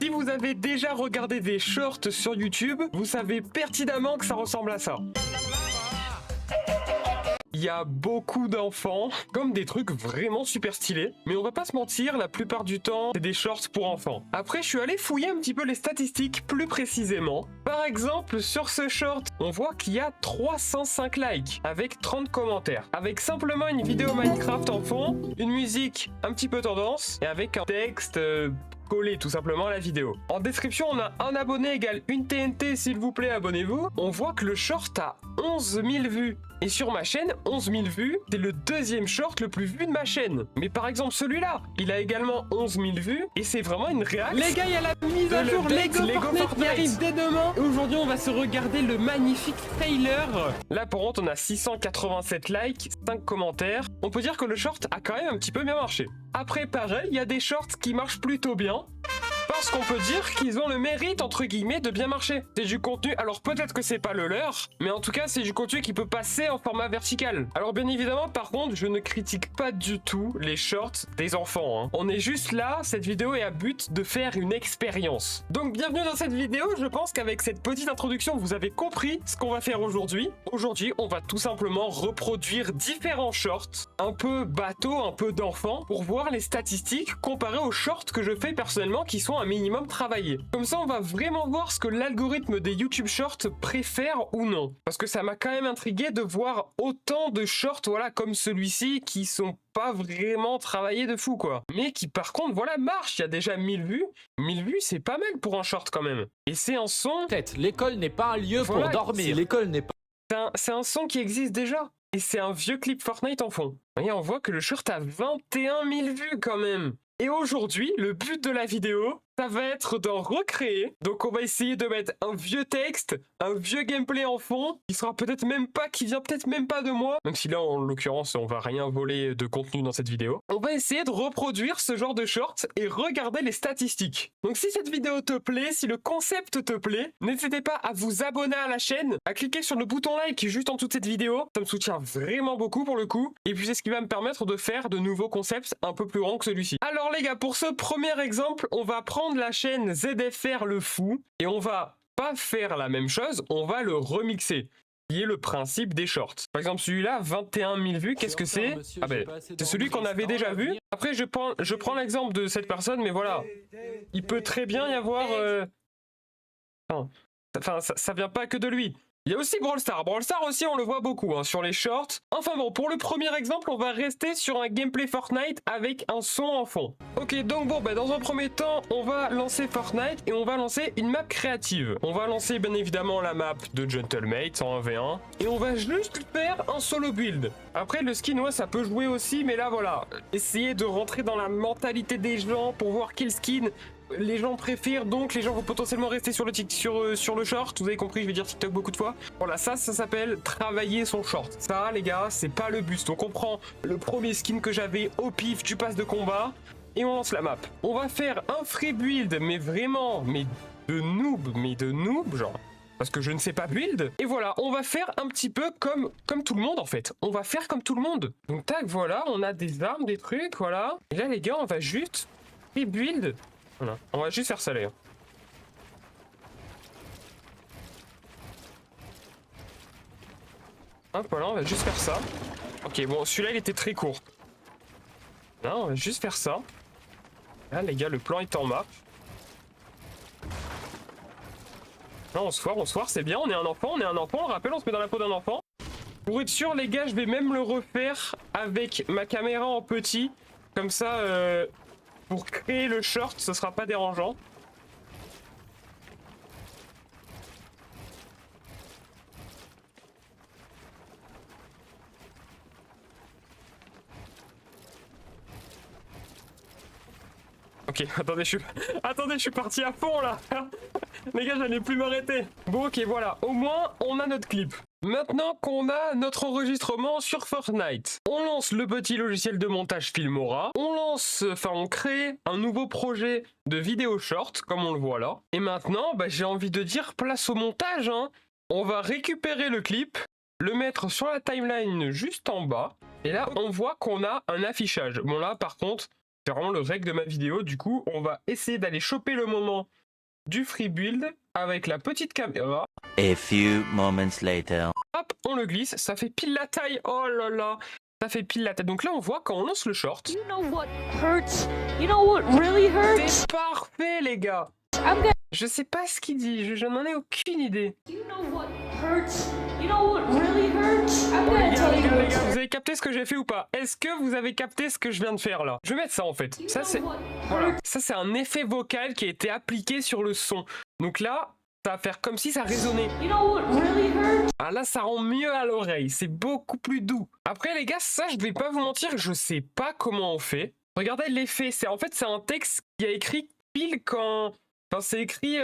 Si vous avez déjà regardé des shorts sur YouTube, vous savez pertinemment que ça ressemble à ça. Il y a beaucoup d'enfants, comme des trucs vraiment super stylés. Mais on va pas se mentir, la plupart du temps, c'est des shorts pour enfants. Après, je suis allé fouiller un petit peu les statistiques plus précisément. Par exemple, sur ce short, on voit qu'il y a 305 likes, avec 30 commentaires. Avec simplement une vidéo Minecraft en fond, une musique un petit peu tendance, et avec un texte... collé tout simplement à la vidéo. En description, on a un abonné égale une TNT, s'il vous plaît, abonnez-vous. On voit que le short a 11 000 vues. Et sur ma chaîne, 11 000 vues, c'est le deuxième short le plus vu de ma chaîne. Mais par exemple, celui-là, il a également 11 000 vues, et c'est vraiment une réaction. Les gars, il y a la mise à jour Lego Fortnite qui arrive dès demain. Et aujourd'hui, on va se regarder le magnifique trailer. Là, pour contre, on a 687 likes, 5 commentaires. On peut dire que le short a quand même un petit peu bien marché. Après, pareil, il y a des shorts qui marchent plutôt bien. Parce qu'on peut dire qu'ils ont le mérite, entre guillemets, de bien marcher. C'est du contenu, alors peut-être que c'est pas le leur, mais en tout cas, c'est du contenu qui peut passer en format vertical. Alors bien évidemment, par contre, je ne critique pas du tout les shorts des enfants. On est juste là, cette vidéo est à but de faire une expérience. Donc bienvenue dans cette vidéo, je pense qu'avec cette petite introduction, vous avez compris ce qu'on va faire aujourd'hui. Aujourd'hui, on va tout simplement reproduire différents shorts, un peu bateau, un peu d'enfants, pour voir les statistiques comparées aux shorts que je fais personnellement qui sont un minimum travaillé. Comme ça, on va vraiment voir ce que l'algorithme des YouTube Shorts préfère ou non. Parce que ça m'a quand même intrigué de voir autant de shorts, voilà, comme celui-ci, qui sont pas vraiment travaillés de fou, quoi. Mais qui, par contre, voilà, marchent. Il y a déjà 1000 vues. 1000 vues, c'est pas mal pour un short, quand même. Et c'est un son... L'école n'est pas un lieu Voilà, pour dormir. L'école n'est pas... C'est un son qui existe déjà. Et c'est un vieux clip Fortnite en fond. Vous voyez, on voit que le short a 21 000 vues, quand même. Et aujourd'hui, le but de la vidéo, ça va être d'en recréer. Donc on va essayer de mettre un vieux texte, un vieux gameplay en fond, qui sera peut-être même pas, qui vient peut-être même pas de moi. Même si là, en l'occurrence, on va rien voler de contenu dans cette vidéo. On va essayer de reproduire ce genre de short et regarder les statistiques. Donc si cette vidéo te plaît, si le concept te plaît, n'hésitez pas à vous abonner à la chaîne, à cliquer sur le bouton like juste en dessous de cette vidéo. Ça me soutient vraiment beaucoup pour le coup. Et puis c'est ce qui va me permettre de faire de nouveaux concepts un peu plus grands que celui-ci. Alors les gars, pour ce premier exemple, on va prendre la chaîne ZFR le fou et on va pas faire la même chose, on va le remixer, qui est le principe des shorts. Par exemple celui-là, 21 000 vues, qu'est-ce que c'est? Ah ben, c'est celui qu'on avait déjà vu. Après je prends l'exemple de cette personne, mais voilà, il peut très bien y avoir... Enfin, ça vient pas que de lui. Il y a aussi Brawl Stars. Brawl Stars aussi, on le voit beaucoup sur les shorts. Enfin bon, pour le premier exemple, on va rester sur un gameplay Fortnite avec un son en fond. Ok, donc bon, dans un premier temps, on va lancer Fortnite et on va lancer une map créative. On va lancer bien évidemment la map de Gentlemate en 1v1 et on va juste faire un solo build. Après, le skin, ouais, ça peut jouer aussi, mais là, voilà. Essayez de rentrer dans la mentalité des gens pour voir quel skin les gens préfèrent, donc les gens vont potentiellement rester sur le short. Vous avez compris, je vais dire TikTok beaucoup de fois. Voilà, ça s'appelle travailler son short. Ça, les gars, c'est pas le but. Donc on prend le premier skin que j'avais au pif du pass de combat et on lance la map. On va faire un free build, mais vraiment, mais de noob, genre. Parce que je ne sais pas build. Et voilà, on va faire un petit peu comme tout le monde, en fait. On va faire comme tout le monde. Donc tac, voilà, on a des armes, des trucs, voilà. Et là, les gars, on va juste free build. Voilà. On va juste faire ça, les gars. Hop, voilà, on va juste faire ça. Ok, bon, celui-là, il était très court. Là, on va juste faire ça. Là, les gars, le plan est en map. Là, on se foire, c'est bien, on est un enfant, on rappelle, on se met dans la peau d'un enfant. Pour être sûr, les gars, je vais même le refaire avec ma caméra en petit. Comme ça, pour créer le short, ce sera pas dérangeant. Ok, attendez, je suis parti à fond là. Les gars, j'allais plus m'arrêter. Bon, ok, voilà, au moins, on a notre clip. Maintenant qu'on a notre enregistrement sur Fortnite, on lance le petit logiciel de montage Filmora, on crée un nouveau projet de vidéo short, comme on le voit là. Et maintenant, j'ai envie de dire place au montage, hein. On va récupérer le clip, le mettre sur la timeline juste en bas, et là, on voit qu'on a un affichage. Bon là, par contre, C'est vraiment le règle de ma vidéo. Du coup, on va essayer d'aller choper le moment du free build avec la petite caméra. A few moments later. Hop, on le glisse, ça fait pile la taille. Oh là là, ça fait pile la taille. Donc là, on voit quand on lance le short. You know what hurts? You know what really hurts? C'est parfait, les gars. Je sais pas ce qu'il dit, je n'en ai aucune idée. You know what hurts? You know what really hurts? I'm Oh, gonna les tell you gars, what vous avez capté ce que j'ai fait ou pas? Est-ce que vous avez capté ce que je viens de faire là? Je vais mettre ça en fait. Ça c'est voilà. Ça c'est un effet vocal qui a été appliqué sur le son. Donc là, ça va faire comme si ça résonnait. You know what really hurts? Ah là, ça rend mieux à l'oreille. C'est beaucoup plus doux. Après les gars, ça je vais pas vous mentir, je sais pas comment on fait. Regardez l'effet. C'est en fait c'est un texte qui a écrit pile quand. Enfin, c'est écrit.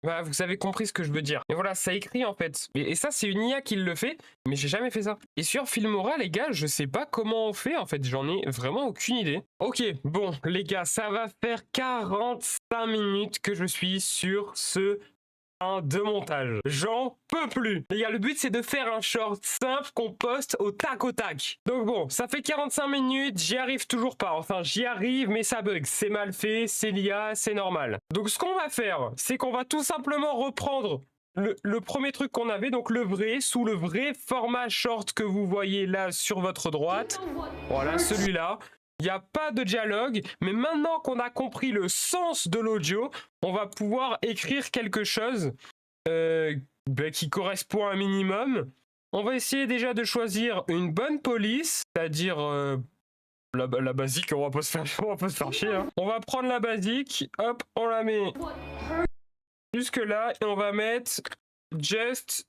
Bah, vous avez compris ce que je veux dire. Et voilà, ça écrit en fait. Et ça, c'est une IA qui le fait, mais j'ai jamais fait ça. Et sur Filmora, les gars, je sais pas comment on fait en fait. J'en ai vraiment aucune idée. Ok, bon, les gars, ça va faire 45 minutes que je suis sur ce de montage. J'en peux plus. Les gars, le but c'est de faire un short simple qu'on poste au tac au tac. Donc bon, ça fait 45 minutes, j'y arrive toujours pas. Enfin, j'y arrive, mais ça bug. C'est mal fait, c'est l'IA, c'est normal. Donc ce qu'on va faire, c'est qu'on va tout simplement reprendre le premier truc qu'on avait, donc le vrai, sous le vrai format short que vous voyez là sur votre droite. Voilà, celui-là. Il n'y a pas de dialogue, mais maintenant qu'on a compris le sens de l'audio, on va pouvoir écrire quelque chose qui correspond à un minimum. On va essayer déjà de choisir une bonne police, c'est-à-dire la basique, on va pas se faire chier. Hein. On va prendre la basique, hop, on la met jusque là, et on va mettre just...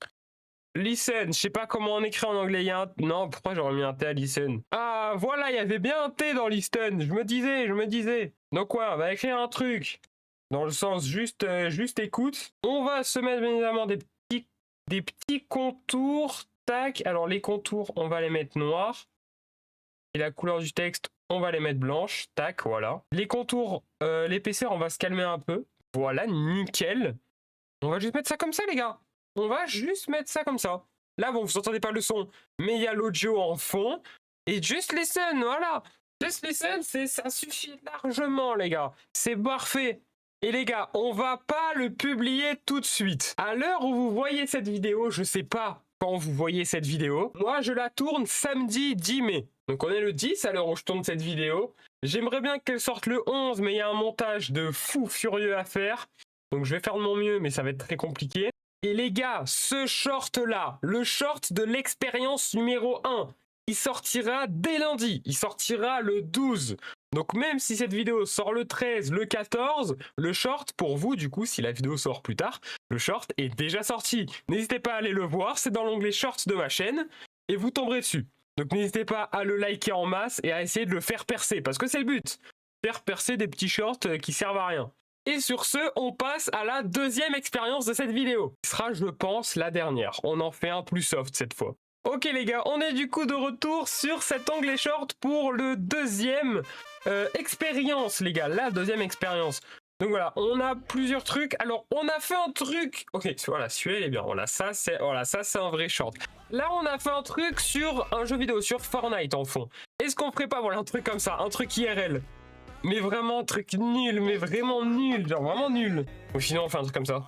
Listen, je sais pas comment on écrit en anglais. Il y a un... Non, pourquoi j'aurais mis un T à listen? Ah, voilà, il y avait bien un T dans listen. Je me disais. Donc ouais, on va écrire un truc dans le sens juste écoute. On va se mettre bien évidemment des petits contours. Tac. Alors les contours, on va les mettre noirs. Et la couleur du texte, on va les mettre blanches. Tac, voilà. Les contours, l'épaisseur, on va se calmer un peu. Voilà, nickel. On va juste mettre ça comme ça, les gars. On va juste mettre ça comme ça. Là, bon, vous entendez pas le son, mais il y a l'audio en fond. Et just listen, voilà. Just listen, ça suffit largement, les gars. C'est parfait. Et les gars, on va pas le publier tout de suite. À l'heure où vous voyez cette vidéo, je sais pas quand vous voyez cette vidéo. Moi, je la tourne samedi 10 mai. Donc on est le 10 à l'heure où je tourne cette vidéo. J'aimerais bien qu'elle sorte le 11, mais il y a un montage de fou furieux à faire. Donc je vais faire de mon mieux, mais ça va être très compliqué. Et les gars, ce short-là, le short de l'expérience numéro 1, il sortira dès lundi. Il sortira le 12. Donc même si cette vidéo sort le 13, le 14, le short, pour vous, du coup, si la vidéo sort plus tard, le short est déjà sorti. N'hésitez pas à aller le voir, c'est dans l'onglet shorts de ma chaîne, et vous tomberez dessus. Donc n'hésitez pas à le liker en masse et à essayer de le faire percer, parce que c'est le but. Faire percer des petits shorts qui servent à rien. Et sur ce, on passe à la deuxième expérience de cette vidéo. Ce sera, je pense, la dernière. On en fait un plus soft cette fois. Ok les gars, on est du coup de retour sur cet onglet short pour le deuxième expérience, les gars. La deuxième expérience. Donc voilà, on a plusieurs trucs. Alors, on a fait un truc... Ok, voilà, celui-là, il est bien. Voilà, ça, c'est un vrai short. Là, on a fait un truc sur un jeu vidéo, sur Fortnite, en fond. Est-ce qu'on ferait pas, voilà, un truc comme ça, un truc IRL? Mais vraiment un truc nul, mais vraiment nul, genre vraiment nul. Ou sinon on fait un truc comme ça.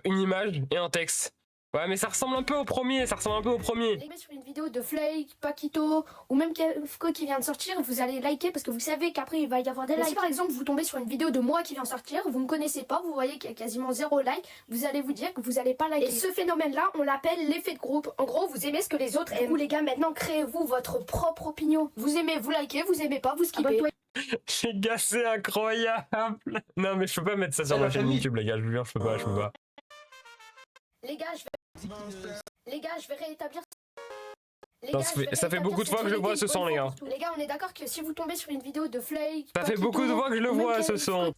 Une image et un texte. Ouais mais ça ressemble un peu au premier, Sur une vidéo de Flake, Paquito ou même Kefko qui vient de sortir, vous allez liker parce que vous savez qu'après il va y avoir des likes. Si par exemple vous tombez sur une vidéo de moi qui vient de sortir, vous me connaissez pas, vous voyez qu'il y a quasiment 0 like, vous allez vous dire que vous allez pas liker. Et ce phénomène là, on l'appelle l'effet de groupe. En gros, vous aimez ce que les autres aiment. Vous les gars, maintenant créez-vous votre propre opinion. Vous aimez, vous likez, vous aimez pas, vous skippez. Les gars, c'est incroyable. Non mais je peux pas mettre ça sur ma chaîne YouTube les gars, je vous jure, je peux pas. Les gars, je vais rétablir. Ça fait beaucoup de fois que je vois ce son les gars. Les gars, on est d'accord que si vous tombez sur une vidéo de Flake, ça fait beaucoup de fois que je le vois ce son.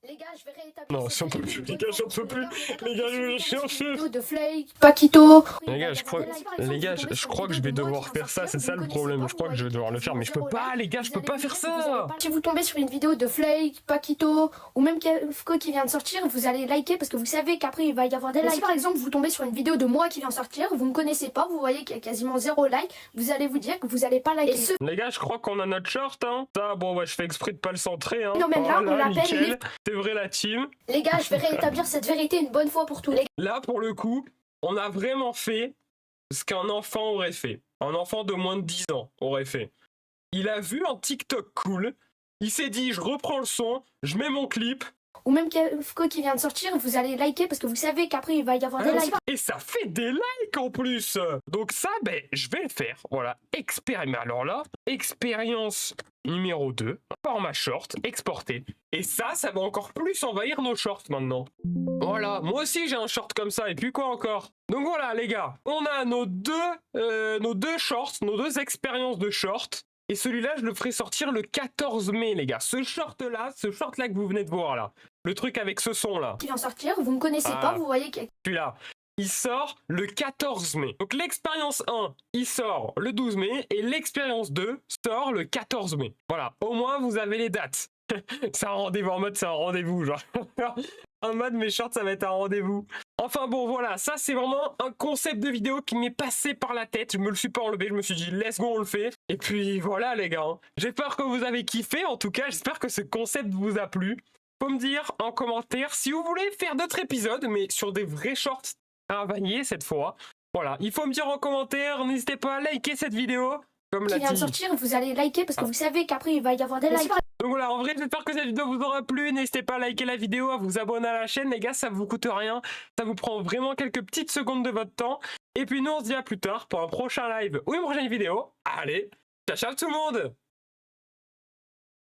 Les gars, je vais rétablir. Non, si on peut plus, les gars, j'en peux plus. Les gars, j'en peux plus. De Flake, Paquito. Les gars, je crois que je vais devoir faire ça, c'est ça le problème. Je crois que je vais devoir le faire, mais je peux pas, les gars, je peux pas faire ça. Si vous tombez sur une vidéo de Flake, Paquito ou même Kefko qui vient de sortir, vous allez liker parce que vous savez qu'après il va y avoir des likes. Si par exemple vous tombez sur une vidéo de moi qui vient de sortir, vous me connaissez pas, vous voyez qu'il y a quasiment 0 like, vous allez vous dire que vous allez pas liker. Les gars, je crois qu'on a notre short, hein. Ça, bon, ouais, je fais exprès de pas le centrer, hein. Non, mais là, on l'appelle nickel. C'est vrai, la team. Les gars, je vais rétablir cette vérité une bonne fois pour tous les gars. Là, pour le coup, on a vraiment fait ce qu'un enfant aurait fait. Un enfant de moins de 10 ans aurait fait. Il a vu un TikTok cool, il s'est dit, je reprends le son, je mets mon clip. Ou même Kefko qui vient de sortir, vous allez liker parce que vous savez qu'après il va y avoir des likes. Et ça fait des likes en plus. Donc ça, ben, je vais le faire. Voilà, alors là, expérience numéro 2, format short, exporté. Et ça va encore plus envahir nos shorts maintenant. Voilà, moi aussi j'ai un short comme ça, et puis quoi encore? Donc voilà les gars, on a nos deux shorts, nos 2 expériences de shorts. Et celui-là, je le ferai sortir le 14 mai, les gars. Ce short-là que vous venez de voir, là. Le truc avec ce son-là. Qui vient sortir, vous me connaissez pas, vous voyez qu'il y a... Celui-là, il sort le 14 mai. Donc l'expérience 1, il sort le 12 mai. Et l'expérience 2 sort le 14 mai. Voilà, au moins, vous avez les dates. C'est un rendez-vous, en mode, c'est un rendez-vous, genre. En mode, mes shorts, ça va être un rendez-vous. Enfin bon, voilà, ça c'est vraiment un concept de vidéo qui m'est passé par la tête. Je me le suis pas enlevé, je me suis dit, let's go, on le fait. Et puis voilà les gars, j'espère que vous avez kiffé. En tout cas, j'espère que ce concept vous a plu. Faut me dire en commentaire si vous voulez faire d'autres épisodes, mais sur des vrais shorts à vaniller cette fois. Voilà, il faut me dire en commentaire, n'hésitez pas à liker cette vidéo. Comme qui l'a vient de dit. sortir, vous allez liker parce que vous savez qu'après il va y avoir des likes. Donc voilà, en vrai, j'espère que cette vidéo vous aura plu. N'hésitez pas à liker la vidéo, à vous abonner à la chaîne, les gars, ça vous coûte rien. Ça vous prend vraiment quelques petites secondes de votre temps. Et puis nous, on se dit à plus tard pour un prochain live ou une prochaine vidéo. Allez, ciao ciao tout le monde!